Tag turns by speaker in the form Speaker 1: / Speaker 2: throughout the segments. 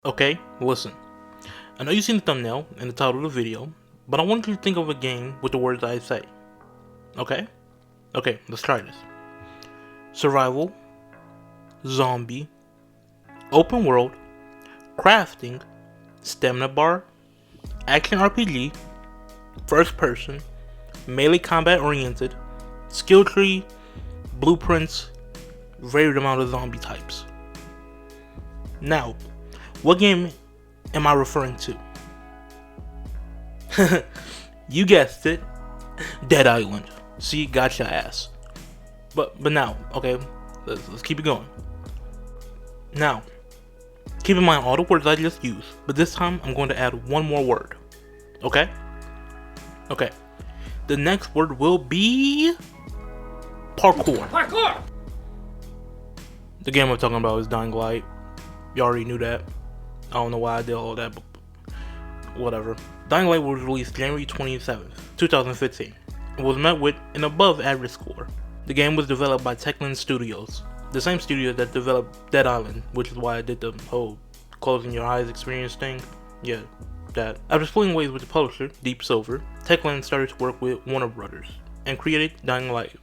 Speaker 1: Okay, listen. I know you've seen the thumbnail and the title of the video, but I want you to think of a game with the words I say. Okay? Okay, let's try this. Survival, zombie, open world, crafting, stamina bar, action RPG, first person, melee combat oriented, skill tree, blueprints, varied amount of zombie types. Now, what game am I referring to? You guessed it, Dead Island. See, gotcha ass. But now, okay, let's keep it going. Now, keep in mind all the words I just used, but this time I'm going to add one more word. Okay? Okay. The next word will be parkour.
Speaker 2: Parkour!
Speaker 1: The game I'm talking about is Dying Light. You already knew that. I don't know why I did all that, but whatever. Dying Light was released January 27th, 2015. It was met with an above average score. The game was developed by Techland Studios, the same studio that developed Dead Island, which is why I did the whole closing your eyes experience thing. Yeah, that. After splitting ways with the publisher, Deep Silver, Techland started to work with Warner Brothers and created Dying Light.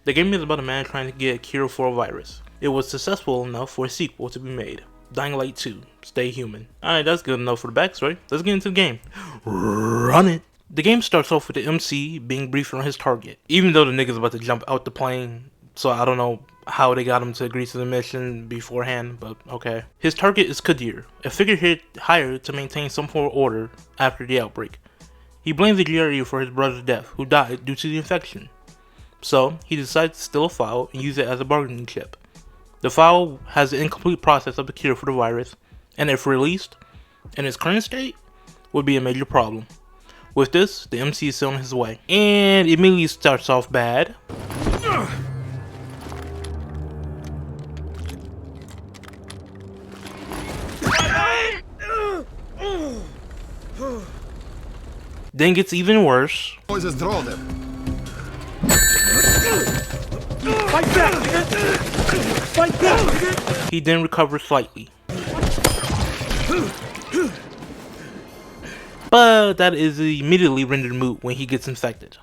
Speaker 1: The game is about a man trying to get a cure for a virus. It was successful enough for a sequel to be made. Dying Light 2, Stay Human. Alright, that's good enough for the backstory. Let's get into the game. Run it! The game starts off with the MC being briefed on his target. Even though the nigga's about to jump out the plane, so I don't know how they got him to agree to the mission beforehand, but okay. His target is Kadir, a figurehead hired to maintain some form of order after the outbreak. He blames the GRE for his brother's death, who died due to the infection. So, he decides to steal a file and use it as a bargaining chip. The file has the incomplete process of the cure for the virus, and if released, in its current state, would be a major problem. With this, the MC is still on his way, and immediately starts off bad. Then gets even worse.
Speaker 3: Just draw them.
Speaker 2: Fight back! Fight back!
Speaker 1: He then recovers slightly. But that is immediately rendered moot when he gets infected.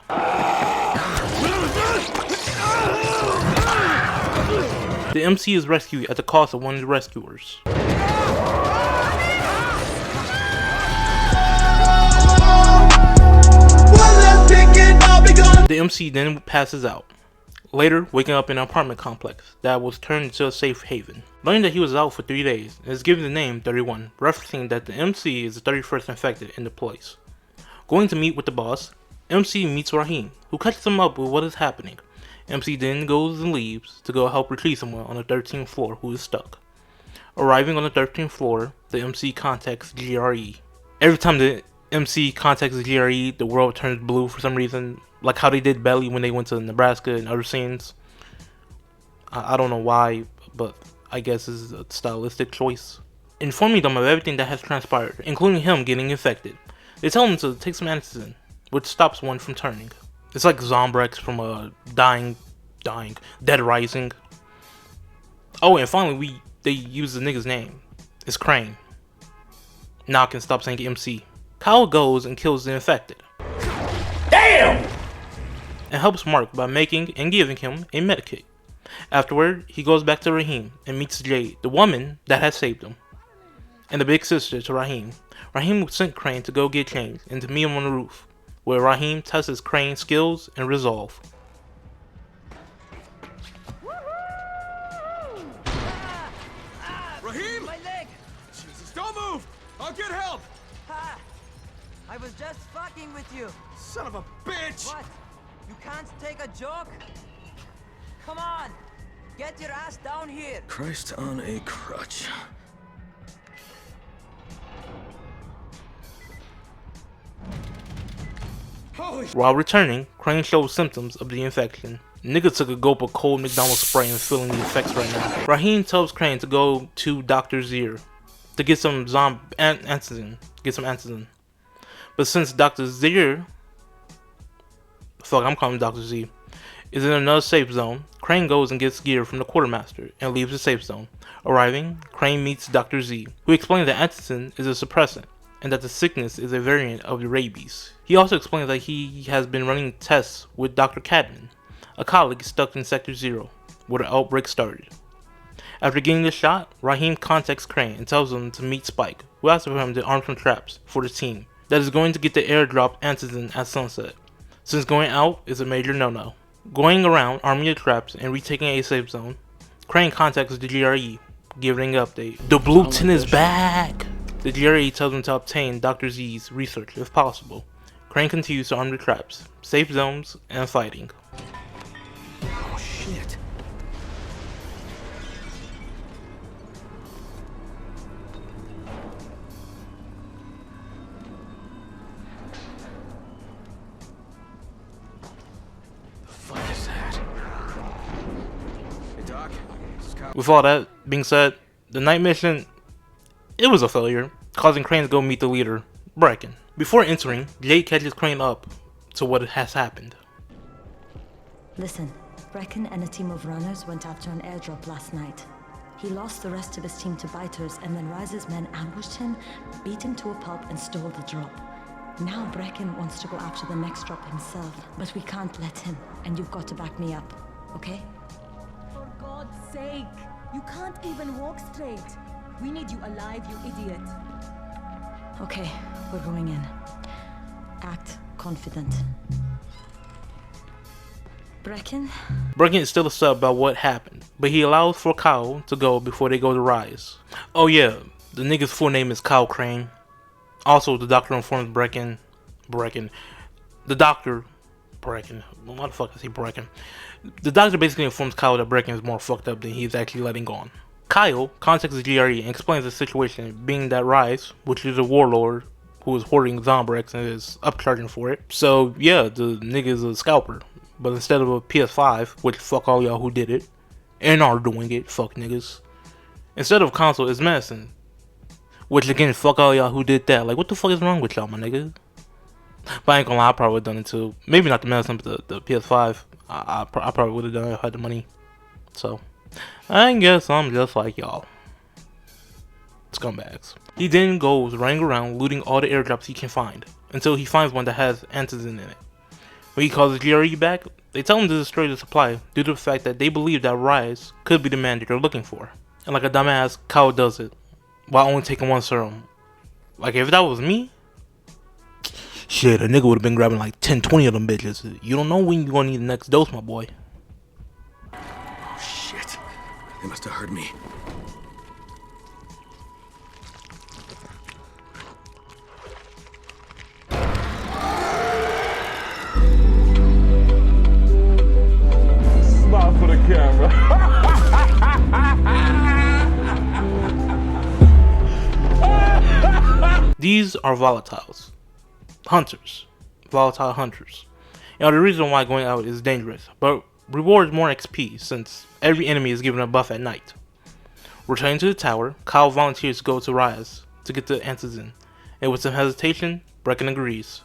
Speaker 1: The MC is rescued at the cost of one of the rescuers. The MC then passes out, later waking up in an apartment complex that was turned into a safe haven. Learning that he was out for 3 days and is given the name 31, referencing that the MC is the 31st infected in the place. Going to meet with the boss, MC meets Rahim, who catches him up with what is happening. MC then goes and leaves to go help retrieve someone on the 13th floor who is stuck. Arriving on the 13th floor, the MC contacts GRE. Every time the MC contacts GRE, the world turns blue for some reason, like how they did Belly when they went to Nebraska and other scenes. I don't know why, but I guess this is a stylistic choice. Informing them of everything that has transpired, including him getting infected. They tell him to take some antizin, which stops one from turning. It's like Zombrex from Dead Rising. Oh, and finally they use the nigga's name. It's Crane. Now I can stop saying MC. Kyle goes and kills the infected.
Speaker 2: Damn!
Speaker 1: And helps Mark by making and giving him a medikit. Afterward, he goes back to Rahim and meets Jade, the woman that has saved him, and the big sister to Rahim. Rahim sent Crane to go get changed and to meet him on the roof, where Rahim tests Crane's skills and resolve.
Speaker 3: Rahim!
Speaker 4: My leg!
Speaker 3: Jesus, don't move! I'll get help!
Speaker 4: Ha! I was just fucking with you.
Speaker 3: Son of a bitch!
Speaker 4: What? You can't take a joke? Come on! Get your ass down here!
Speaker 5: Christ on a crutch.
Speaker 3: Holy
Speaker 1: While returning, Crane shows symptoms of the infection. Nigga took a gulp of cold McDonald's spray and is feeling the effects right now. Rahim tells Crane to go to Dr. Zir to get some antizin. But since Dr. Zir, fuck, I'm calling him Dr. Z, is in another safe zone. Crane goes and gets gear from the quartermaster and leaves the safe zone. Arriving, Crane meets Dr. Z, who explains that antizin is a suppressant and that the sickness is a variant of the rabies. He also explains that he has been running tests with Dr. Cadman, a colleague stuck in Sector 0, where the outbreak started. After getting the shot, Raheem contacts Crane and tells him to meet Spike, who asks for him to arm some traps for the team that is going to get the airdrop antizin at sunset, since going out is a major no-no. Going around arming the traps and retaking a safe zone, Crane contacts the GRE, giving an update. The Blueton is back! The GRE tells him to obtain Dr. Z's research if possible. Crane continues to arm the traps, safe zones, and fighting.
Speaker 5: Oh shit. The fuck is that?
Speaker 3: Hey, Doc. This is Kyle.
Speaker 1: With all that being said, the night mission, it was a failure, causing Crane to go meet the leader, Brecken. Before entering, Jade catches Crane up to what has happened.
Speaker 6: Listen, Brecken and a team of runners went after an airdrop last night. He lost the rest of his team to biters, and then Rise's men ambushed him, beat him to a pulp, and stole the drop. Now Brecken wants to go after the next drop himself, but we can't let him, and you've got to back me up, okay?
Speaker 7: For God's sake, you can't even walk straight. We need you alive, you idiot.
Speaker 6: Okay, we're going in. Act confident. Brecken?
Speaker 1: Brecken is still upset about what happened, but he allows for Kyle to go before they go to Rise. Oh yeah, the nigga's full name is Kyle Crane. Also, the doctor informs Brecken, the doctor, Brecken, why the fuck is he Brecken? The doctor basically informs Kyle that Brecken is more fucked up than he is actually letting on. Kyle contacts the GRE and explains the situation, being that Rise, which is a warlord who is hoarding Zombrex and is upcharging for it. So yeah, the nigga is a scalper. But instead of a PS5, which fuck all y'all who did it, and are doing it, fuck niggas. Instead of console, it's medicine. Which again, fuck all y'all who did that. Like, what the fuck is wrong with y'all, my nigga? But I ain't gonna lie, I probably would've done it too. Maybe not the medicine, but the PS5. I probably would've done it if I had the money. So, I guess I'm just like y'all. Scumbags. He then goes running around looting all the airdrops he can find, until he finds one that has antizin in it. When he calls the GRE back, they tell him to destroy the supply due to the fact that they believe that Rise could be the man that they're looking for. And like a dumbass, Kyle does it, while only taking one serum. Like, if that was me, shit, a nigga would have been grabbing like 10, 20 of them bitches. You don't know when you're gonna need the next dose, my boy.
Speaker 5: Oh shit. They must have heard me.
Speaker 2: Smile for the camera.
Speaker 1: These are volatiles. Hunters. Volatile hunters. Now the reason why going out is dangerous, but rewards more XP since every enemy is given a buff at night. Returning to the tower, Kyle volunteers to go to Rise to get the antizin, and with some hesitation, Brecken agrees.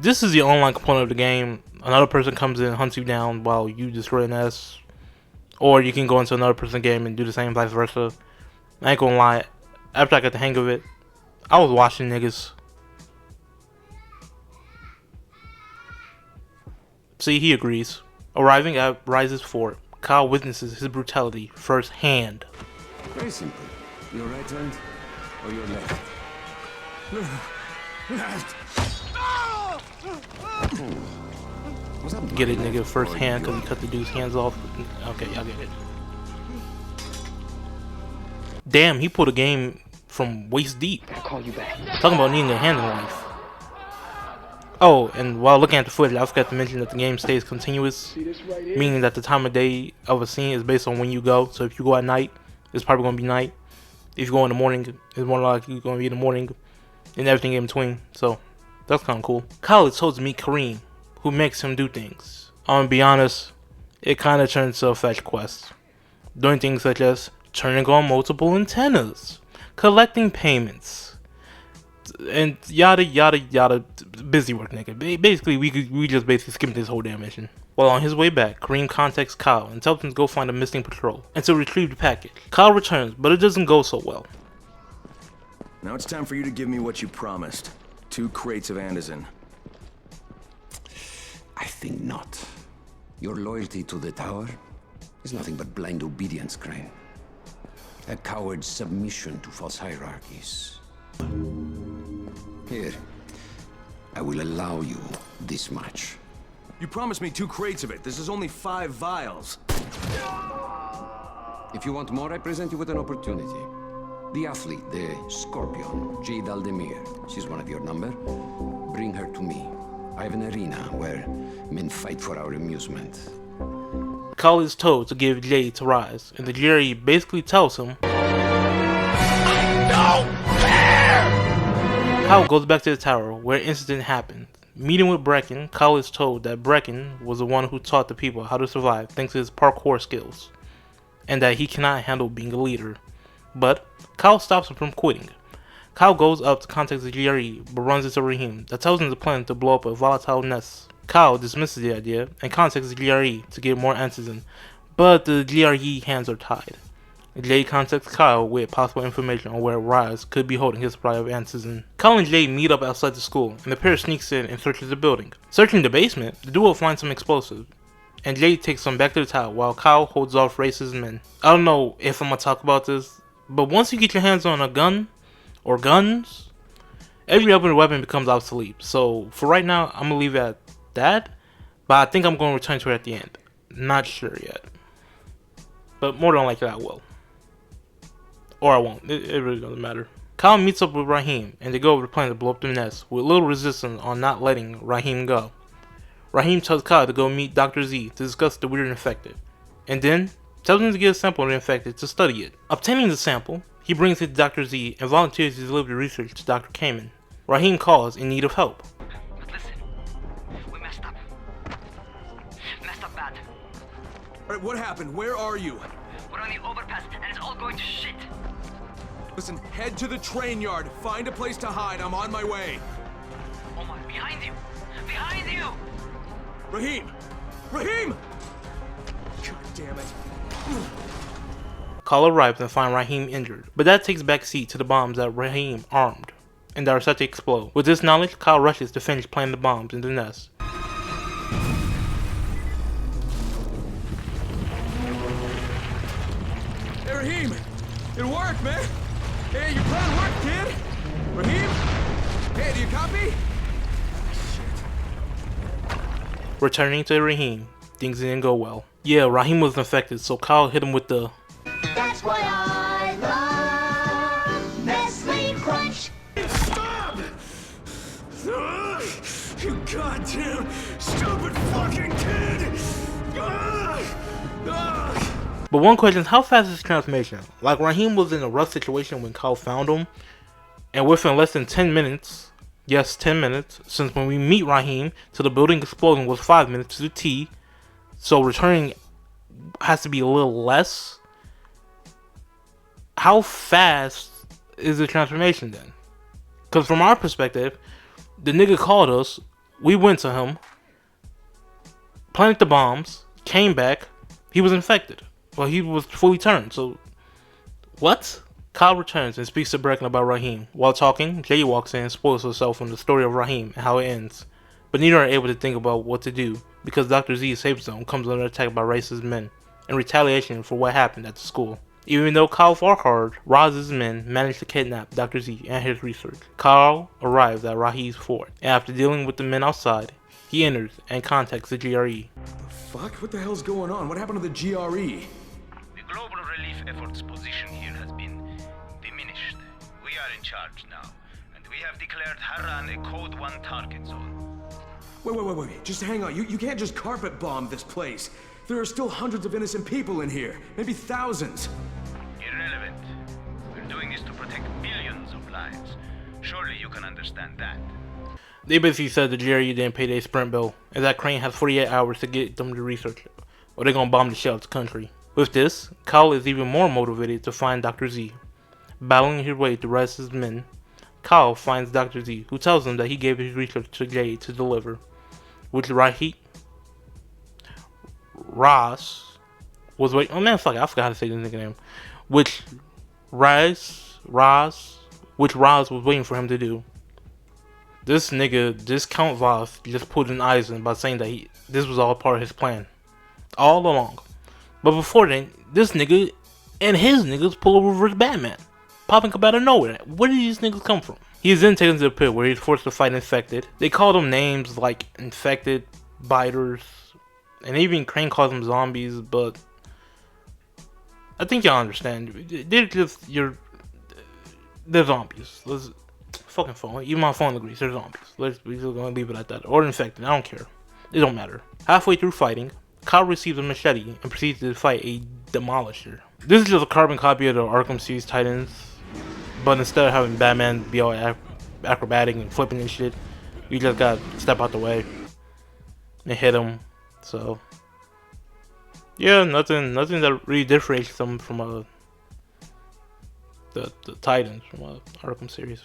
Speaker 1: This is the online component of the game. Another person comes in and hunts you down while you destroy an S. Or you can go into another person's game and do the same, vice versa. I ain't gonna lie, after I got the hang of it, I was watching niggas. See, he agrees. Arriving at Rise's fort, Kyle witnesses his brutality firsthand.
Speaker 5: Very simple. Your right hand or your left? Left. What's up?
Speaker 1: Get it, nigga, firsthand, because he cut the dude's hands off. Okay, y'all get it. Damn, he pulled a game from waist deep.
Speaker 5: I'll call you back.
Speaker 1: Talking about needing a hand in life. Oh, and while looking at the footage, I forgot to mention that the game stays continuous, meaning that the time of day of a scene is based on when you go. So if you go at night, it's probably going to be night. If you go in the morning, it's more likely going to be in the morning, and everything in between. So that's kind of cool. Kyle is told to meet Kareem, who makes him do things. I'm gonna be honest, it kind of turns to a fetch quest. doing things such as turning on multiple antennas, collecting payments, and yada yada yada. Busy work, nigga. Basically, we just basically skipped this whole damn mission. While on his way back, Kareem contacts Kyle and tells him to go find a missing patrol and to retrieve the package. Kyle returns, but it doesn't go so well.
Speaker 5: Now it's time for you to give me what you promised. 2 crates of Anderson.
Speaker 8: I think not. Your loyalty to the tower is nothing but blind obedience, Crane. A coward's submission to false hierarchies. Here, I will allow you this much.
Speaker 5: You promised me 2 crates of it. This is only 5 vials.
Speaker 8: If you want more, I present you with an opportunity. The athlete, the Scorpion, Jade Aldemir. She's one of your number. Bring her to me. I have an arena where men fight for our amusement.
Speaker 1: Kyle is told to give Jade to Rise, and the GRE basically tells him,
Speaker 2: I don't care!
Speaker 1: Kyle goes back to the tower where an incident happened. Meeting with Brecken, Kyle is told that Brecken was the one who taught the people how to survive thanks to his parkour skills, and that he cannot handle being a leader. But Kyle stops him from quitting. Kyle goes up to contact the GRE, but runs into Raheem that tells him the plan to blow up a volatile nest. Kyle dismisses the idea and contacts the GRE to get more Anderson, but the GRE hands are tied. Jay contacts Kyle with possible information on where Rise could be holding his supply of Anderson. Kyle and Jay meet up outside the school, and the pair sneaks in and searches the building. Searching the basement, the duo finds some explosives, and Jay takes some back to the tower while Kyle holds off racist men. I don't know if I'm gonna talk about this, but once you get your hands on a gun, or guns, every other weapon becomes obsolete. So for right now, I'm gonna leave it at that, but I think I'm gonna return to it at the end. Not sure yet, but more than likely I will. Or I won't. It really doesn't matter. Kyle meets up with Raheem, and they go over the plan to blow up the nest, with little resistance on not letting Raheem go. Raheem tells Kyle to go meet Dr. Z to discuss the weird infected, and then tells him to get a sample of the infected to study it. Obtaining the sample, he brings it to Dr. Z and volunteers to deliver the research to Dr. Kamen. Raheem calls in need of help.
Speaker 4: But listen, we messed up. Messed up bad.
Speaker 5: Alright, what happened? Where are you?
Speaker 4: We're on the overpass, and it's all going to shit.
Speaker 3: Listen, head to the train yard. Find a place to hide. I'm on my way.
Speaker 4: Omar, behind you! Behind you!
Speaker 3: Raheem! Raheem! God damn it.
Speaker 1: Kyle arrives and finds Raheem injured, but that takes backseat to the bombs that Raheem armed, and that are set to explode. With this knowledge, Kyle rushes to finish planting the bombs in the nest.
Speaker 3: Hey, Raheem! It worked, man! Hey, your plan worked, kid! Raheem? Hey, do you copy?
Speaker 1: Returning to Raheem, things didn't go well. Yeah, Raheem was infected, so Kyle hit him with the
Speaker 2: That's why I love Nestle Crunch.
Speaker 3: Stop! You goddamn stupid fucking kid!
Speaker 1: But one question is, how fast is transformation? Like, Raheem was in a rough situation when Kyle found him, and within less than 10 minutes, yes, 10 minutes, since when we meet Raheem to the building exploding was 5 minutes to the T, so returning has to be a little less. How fast is the transformation then? Because from our perspective, the nigga called us, we went to him, planted the bombs, came back, he was infected. Well, he was fully turned, so what? Kyle returns and speaks to Brecken about Raheem. While talking, Jay walks in and spoils herself on the story of Raheem and how it ends. But neither are able to think about what to do, because Dr. Z's safe zone comes under attack by racist men, in retaliation for what happened at the school. Even though Kyle fought hard, Raz's men managed to kidnap Dr. Z and his research. Kyle arrives at Raheem's fort, and after dealing with the men outside, he enters and contacts the GRE.
Speaker 3: Fuck? What the hell's going on? What happened to the GRE?
Speaker 9: The global relief efforts position here has been diminished. We are in charge now, and we have declared Harran a Code 1 target zone.
Speaker 3: Wait. Just hang on. You can't just carpet bomb this place. There are still hundreds of innocent people in here. Maybe thousands.
Speaker 9: Irrelevant. We're doing this to protect billions of lives. Surely you can understand that.
Speaker 1: They basically said the GRE didn't pay their sprint bill, and that Crane has 48 hours to get them to research it, or they're gonna bomb the shit out of the country. With this, Kyle is even more motivated to find Dr. Z. Battling his way through the rest of his men, Kyle finds Dr. Z, who tells him that he gave his research to Jade to deliver, which Ross was waiting. Oh man, fuck it, I forgot how to say this nigga name. Which Ross was waiting for him to do. This Count Voss, just put in Eisen by saying that this was all part of his plan, all along. But before then, this nigga and his niggas pull over versus Batman, popping up out of nowhere. Where did these niggas come from? He is then taken to the pit where he's forced to fight Infected. They call them names like Infected, Biters, and even Crane calls them zombies, but I think y'all understand. They're zombies. Fucking phone. Even my phone agrees. They're zombies. We're just gonna leave it at that. Or Infected. I don't care. It don't matter. Halfway through fighting, Kyle receives a machete and proceeds to fight a Demolisher. This is just a carbon copy of the Arkham series Titans, but instead of having Batman be all acrobatic and flipping and shit, you just gotta step out the way and hit him. So yeah, nothing that really differentiates them from the Titans from Arkham series,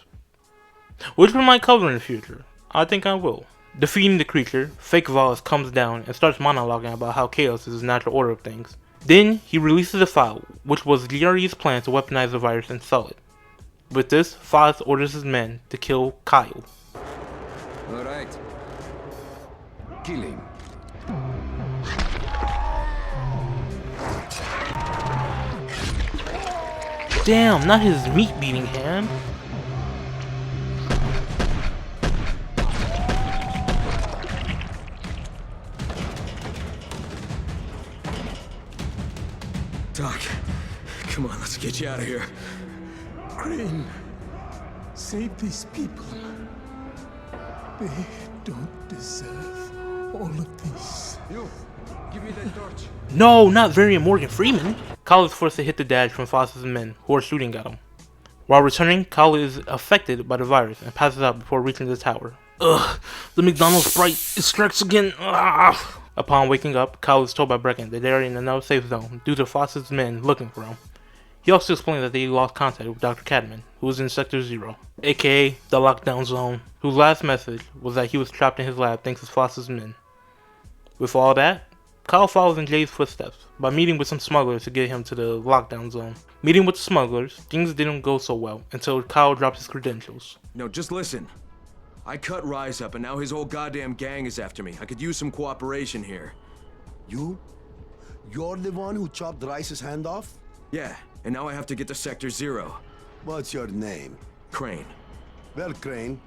Speaker 1: which we might cover in the future. I think I will. Defeating the creature, Fake Voss comes down and starts monologuing about how chaos is his natural order of things. Then he releases a file, which was GRE's plan to weaponize the virus and sell it. With this, Voss orders his men to kill Kyle.
Speaker 8: Alright. Kill him.
Speaker 1: Damn, not his meat-beating hand.
Speaker 3: Doc, come on, let's get you out of here.
Speaker 10: Crane, save these people. They don't deserve all of this.
Speaker 8: You, give me that torch.
Speaker 1: No, not Varian Morgan Freeman. Kyle is forced to hit the dash from Voss's men, who are shooting at him. While returning, Kyle is affected by the virus and passes out before reaching the tower. Ugh, the McDonald's sprite, it strikes again. Ugh. Upon waking up, Kyle is told by Brecken that they are in another safe zone due to Voss's men looking for him. He also explained that they lost contact with Dr. Cadman, who was in Sector 0, aka the lockdown zone, whose last message was that he was trapped in his lab thanks to Voss's men. With all that, Kyle follows in Jay's footsteps by meeting with some smugglers to get him to the lockdown zone. Meeting with the smugglers, things didn't go so well until Kyle drops his credentials.
Speaker 3: No, just listen. I cut Rise up and now his whole goddamn gang is after me. I could use some cooperation here.
Speaker 11: You? You're the one who chopped Rice's hand off?
Speaker 3: Yeah, and now I have to get to Sector 0.
Speaker 11: What's your name?
Speaker 3: Crane.
Speaker 11: Well, Crane,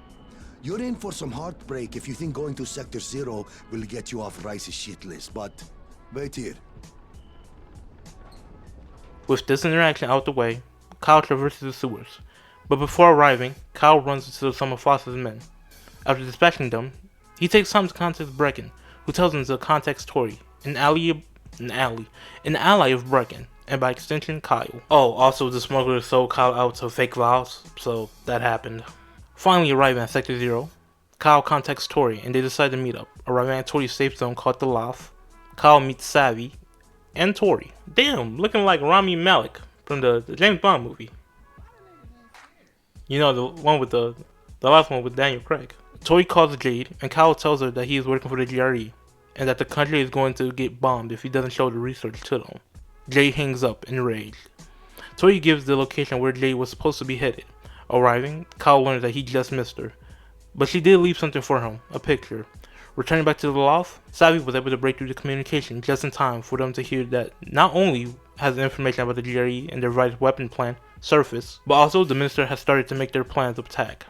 Speaker 11: you're in for some heartbreak if you think going to Sector 0 will get you off Rice's shit list, but wait here.
Speaker 1: With this interaction out the way, Kyle traverses the sewers. But before arriving, Kyle runs into some of Voss's men. After dispatching them, he takes time to contact Brecken, who tells him to contact Tori, an ally of Brecken, and by extension, Kyle. Oh, also the smuggler sold Kyle out to Fake Voss, so that happened. Finally arriving at Sector 0, Kyle contacts Tori and they decide to meet up. Arriving at Tori's safe zone called the Loft, Kyle meets Savvy and Tori. Damn, looking like Rami Malek from the James Bond movie. You know, the one with the last one with Daniel Craig. Tori calls Jade, and Kyle tells her that he is working for the GRE, and that the country is going to get bombed if he doesn't show the research to them. Jade hangs up, enraged. Tori gives the location where Jade was supposed to be headed. Arriving, Kyle learns that he just missed her, but she did leave something for him, a picture. Returning back to the loft, Savvy was able to break through the communication just in time for them to hear that not only has the information about the GRE and their revised weapon plan surfaced, but also the minister has started to make their plans of attack.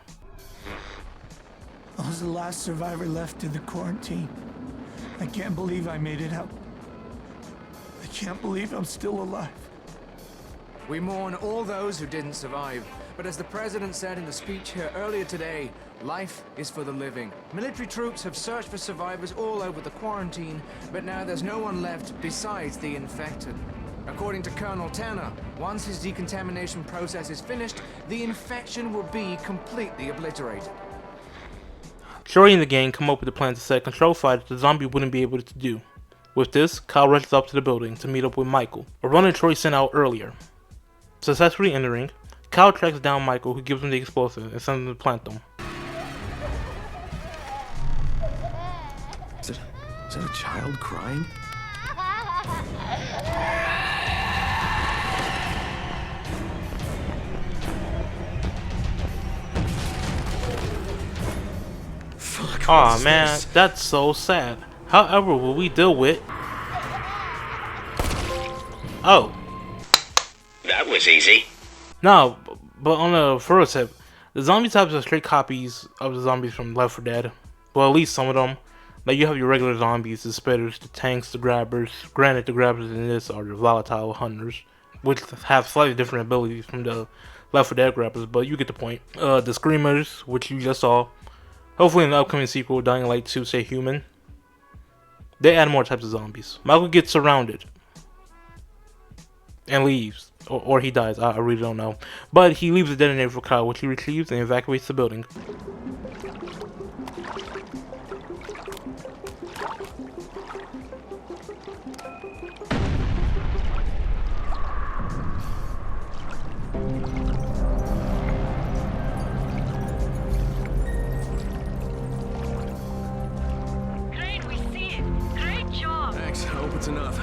Speaker 10: I was the last survivor left in the quarantine. I can't believe I made it out. I can't believe I'm still alive.
Speaker 12: We mourn all those who didn't survive, but as the president said in the speech here earlier today, life is for the living. Military troops have searched for survivors all over the quarantine, but now there's no one left besides the infected. According to Colonel Tanner, once his decontamination process is finished, the infection will be completely obliterated.
Speaker 1: Shorty and the gang come up with a plan to set a control fire that the zombie wouldn't be able to do. With this, Kyle rushes up to the building to meet up with Michael, a runner Troy sent out earlier. Successfully entering, Kyle tracks down Michael, who gives him the explosives and sends him to plant them.
Speaker 3: Is that a child crying? Fuck.
Speaker 1: Aw man, that's so sad. However, will we deal with... Oh.
Speaker 2: That was easy.
Speaker 1: No, but on a further tip, the zombie types are straight copies of the zombies from Left 4 Dead. Well, at least some of them. Like, you have your regular zombies, the spitters, the tanks, the grabbers. Granted, the grabbers in this are the volatile hunters, which have slightly different abilities from the Left 4 Dead grabbers, but you get the point. The screamers, which you just saw. Hopefully in the upcoming sequel, Dying Light 2, say human. They add more types of zombies. Michael gets surrounded and leaves. Or he dies, I really don't know. But he leaves the detonator for Kyle, which he retrieves and evacuates the building.
Speaker 13: Great, we see it. Great job.
Speaker 3: Thanks, I hope it's enough.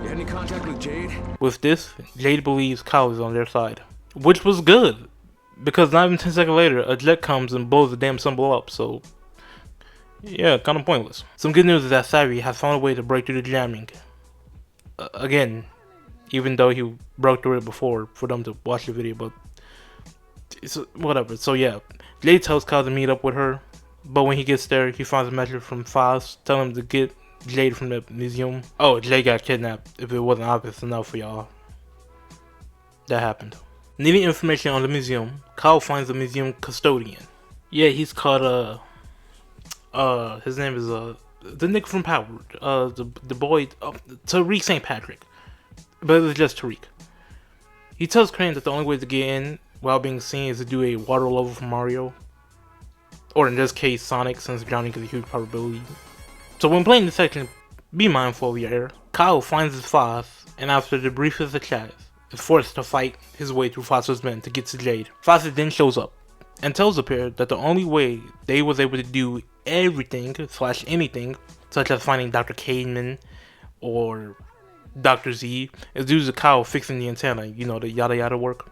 Speaker 3: You had any contact with Jade?
Speaker 1: With this, Jade believes Kyle is on their side. Which was good. Because not even 10 seconds later, a jet comes and blows the damn symbol up, so... yeah, kinda pointless. Some good news is that Savvy has found a way to break through the jamming. Again, even though he broke through it before for them to watch the video, but... it's whatever, so yeah. Jade tells Kyle to meet up with her, but when he gets there, he finds a message from Foz telling him to get Jade from the museum. Oh, Jade got kidnapped, if it wasn't obvious enough for y'all. That happened. Needing information on the museum, Kyle finds the museum custodian. Yeah, he's called, his name is, the nigga from Power, the boy, Tariq St. Patrick. But it's just Tariq. He tells Crane that the only way to get in without being seen is to do a water level from Mario. Or in this case, Sonic, since drowning is a huge probability. So when playing this section, be mindful of your air. Kyle finds his Foz, and after the briefest of chats, is forced to fight his way through Foz's men to get to Jade. Foz then shows up, and tells the pair that the only way they was able to do everything, / anything, such as finding Dr. Cademan, or Dr. Z, is due to Kyle fixing the antenna, you know, the yada yada work.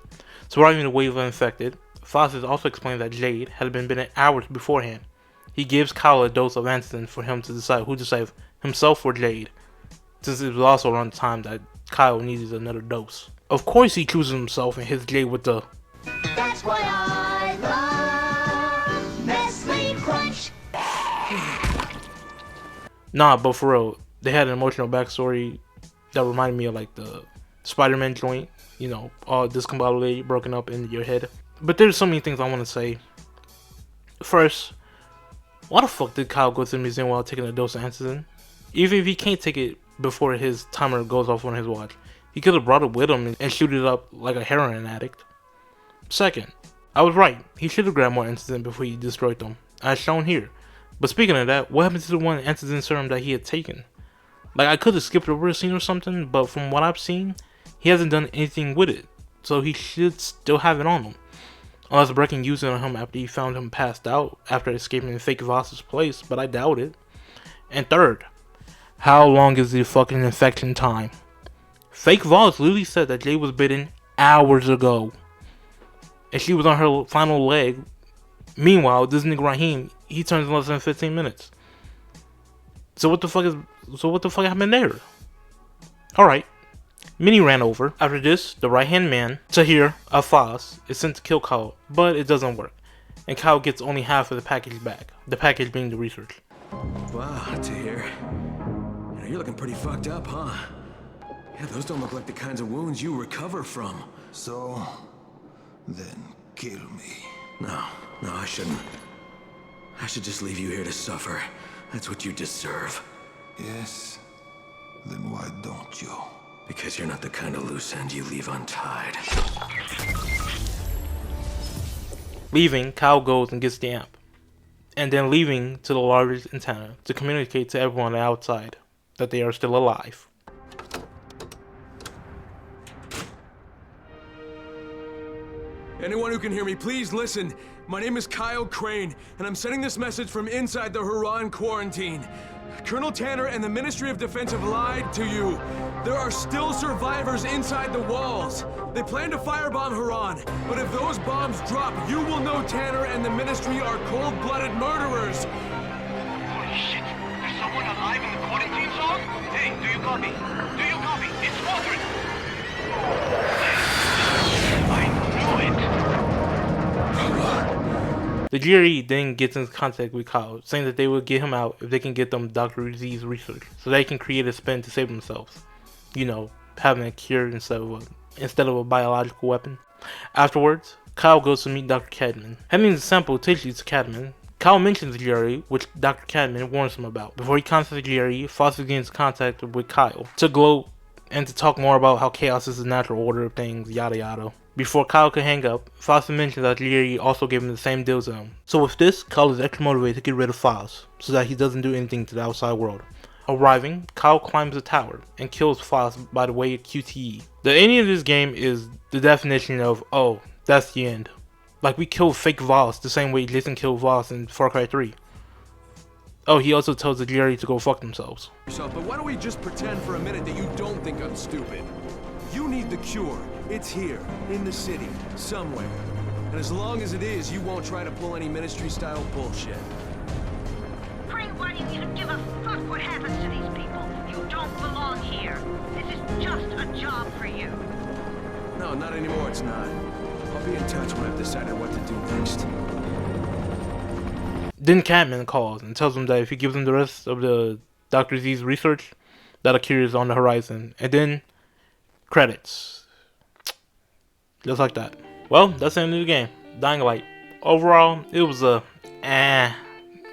Speaker 1: Surviving the wave of infected, Foz also explains that Jade had been bitten hours beforehand. He gives Kyle a dose of antigen for him to decide who to save, himself or Jade, since it was also around the time that Kyle needed another dose. Of course he chooses himself and hits Jade with the...
Speaker 2: That's why I love Nestle Crunch.
Speaker 1: Nah, but for real, they had an emotional backstory that reminded me of like the Spider-Man joint, you know, all discombobulated, broken up in your head. But there's so many things I want to say. First, why the fuck did Kyle go to the museum while taking a dose of antigen? Even if he can't take it before his timer goes off on his watch, he could have brought it with him and shoot it up like a heroin addict. Second, I was right, he should have grabbed more antigen before he destroyed them, as shown here. But speaking of that, what happened to the one antigen serum that he had taken? Like, I could have skipped over a scene or something, but from what I've seen, he hasn't done anything with it, so he should still have it on him. Unless Brecken used it on him after he found him passed out after escaping Fake Voss's place, but I doubt it. And third, how long is the fucking infection time? Fake Voss literally said that Jade was bitten hours ago, and she was on her final leg. Meanwhile, this nigga Raheem, he turns in less than 15 minutes. So what the fuck happened there? Alright. Minnie ran over. After this, the right-hand man, Tahir, a Foz, is sent to kill Kyle, but it doesn't work. And Kyle gets only half of the package back. The package being the research.
Speaker 3: Wow, Tahir. You know, you're looking pretty fucked up, huh? Yeah, those don't look like the kinds of wounds you recover from.
Speaker 11: So, then kill me.
Speaker 3: No, I shouldn't. I should just leave you here to suffer. That's what you deserve.
Speaker 11: Yes? Then why don't you?
Speaker 3: Because you're not the kind of loose end you leave untied.
Speaker 1: Leaving, Kyle goes and gets the amp. And then leaving to the largest antenna to communicate to everyone outside. that they are still alive.
Speaker 3: Anyone who can hear me, please listen. My name is Kyle Crane, and I'm sending this message from inside the Haran quarantine. Colonel Tanner and the Ministry of Defense have lied to you. There are still survivors inside the walls. They plan to firebomb Haran, but if those bombs drop, you will know Tanner and the Ministry are cold-blooded murderers.
Speaker 9: Holy shit! There's someone alive in the quarantine zone? Hey, do you copy? Do you copy? It's Walter! I knew it!
Speaker 1: The GRE then gets in contact with Kyle, saying that they will get him out if they can get them Dr. Z's research, so they can create a spin to save themselves. You know, having a cure instead of a biological weapon. Afterwards, Kyle goes to meet Dr. Cadman. Handing the sample tissues to Cadman, Kyle mentions the GRE, which Dr. Cadman warns him about. Before he contacts the GRE, Foster gets in contact with Kyle to gloat and to talk more about how chaos is the natural order of things, yada yada. Before Kyle could hang up, Foster mentions that GRE also gave him the same deal to him. So with this, Kyle is extra motivated to get rid of Foz, so that he doesn't do anything to the outside world. Arriving, Kyle climbs a tower and kills Foz by the way of QTE. The ending of this game is the definition of, oh, that's the end. Like we killed fake Voss the same way Jason killed Voss in Far Cry 3. Oh, he also tells the GRE to go fuck themselves.
Speaker 3: But why don't we just pretend for a minute that you don't think I'm stupid? You need the cure. It's here, in the city, somewhere. And as long as it is, you won't try to pull any Ministry-style bullshit.
Speaker 13: Crane, why do you even give a fuck what happens to these people? You don't belong here. This is just a job for you.
Speaker 3: No, not anymore, it's not. I'll be in touch when I've decided what to do next.
Speaker 1: Then Catman calls and tells him that if he gives him the rest of the Dr. Z's research, that a cure is on the horizon. And then, credits. Just like that. Well, that's the end of the game. Dying Light. Overall, it was a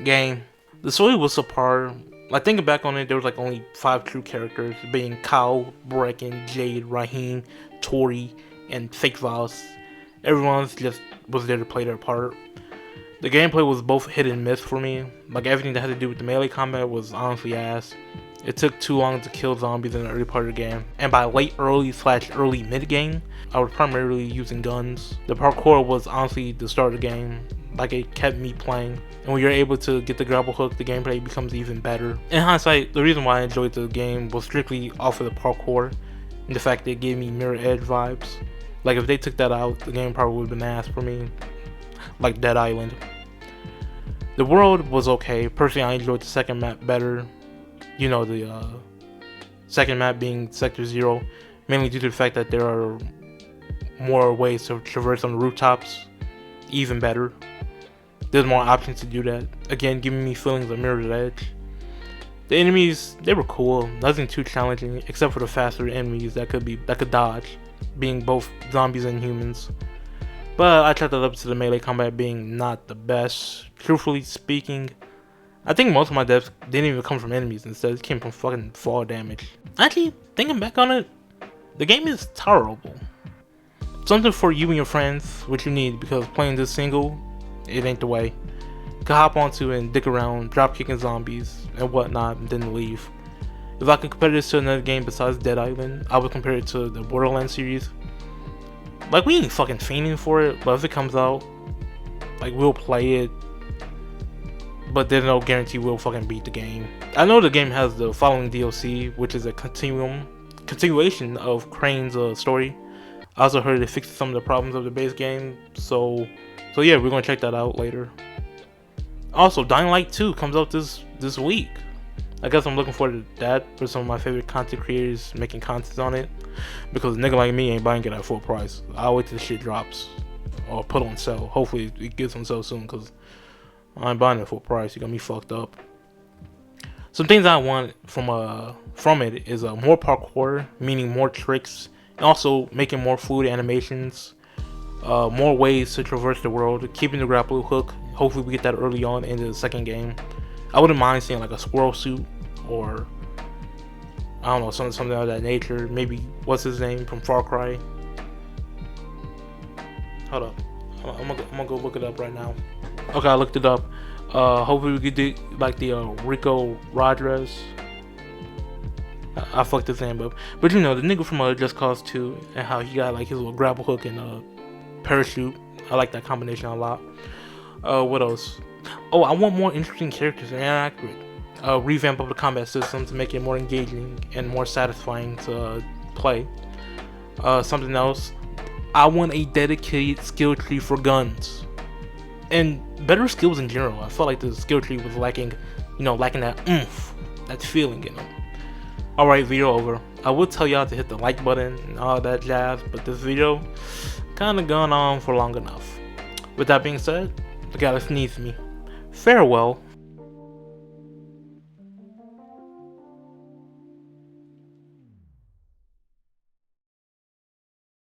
Speaker 1: game. The story was subpar. Like, thinking back on it, there was like only 5 true characters, being Kyle, Brecken, Jade, Raheem, Tori, and Fake Voss. Everyone just was there to play their part. The gameplay was both hit and miss for me. Like, everything that had to do with the melee combat was honestly ass. It took too long to kill zombies in the early part of the game. And by early mid game, I was primarily using guns. The parkour was honestly the start of the game. Like, it kept me playing. And when you're able to get the grapple hook, the gameplay becomes even better. In hindsight, the reason why I enjoyed the game was strictly off of the parkour. And the fact that it gave me Mirror Edge vibes. Like, if they took that out, the game probably would have been ass for me. Like Dead Island. The world was okay. Personally, I enjoyed the second map better. You know, the second map being Sector 0, mainly due to the fact that there are more ways to traverse on the rooftops, even better. There's more options to do that, again giving me feelings of Mirror's Edge. The enemies, they were cool, nothing too challenging except for the faster enemies that could dodge, being both zombies and humans. But I chalked that up to the melee combat being not the best. Truthfully speaking, I think most of my deaths didn't even come from enemies, instead it came from fucking fall damage. Actually, thinking back on it, the game is tolerable. Something for you and your friends, which you need, because playing this single, it ain't the way. You can hop onto and dick around, drop kicking zombies and whatnot, and then leave. If I could compare this to another game besides Dead Island, I would compare it to the Borderlands series. Like, we ain't fucking fiending for it, but if it comes out, like, we'll play it. But there's no guarantee we'll fucking beat the game. I know the game has the following DLC, which is a continuation of Crane's story. I also heard it fixed some of the problems of the base game, so yeah, we're gonna check that out later. Also, Dying Light 2 comes out this week. I guess I'm looking forward to that for some of my favorite content creators making content on it, because a nigga like me ain't buying it at full price. I'll wait till the shit drops or put on sale. Hopefully it gets on sale soon, because I ain't buying it full price. You got me fucked up. Some things I want from it is more parkour, meaning more tricks, and also making more fluid animations, more ways to traverse the world, keeping the grapple hook. Hopefully we get that early on in the second game. I wouldn't mind seeing like a squirrel suit, or I don't know, something of that nature. Maybe what's his name from Far Cry. Hold up, I'm gonna go look it up right now. Okay, I looked it up. Hopefully we could do like the Rico Rodriguez. I fucked his name up. But you know, the nigga from Just Cause 2 and how he got like his little grapple hook and parachute. I like that combination a lot. What else? Oh, I want more interesting characters and accurate. Revamp of the combat system to make it more engaging and more satisfying to play. Something else. I want a dedicated skill tree for guns. And better skills in general. I felt like the skill tree was lacking, lacking that oomph, that feeling in them. Alright, video over. I would tell y'all to hit the like button and all that jazz, but this video kinda gone on for long enough. With that being said, the gotta sneeze me. Farewell.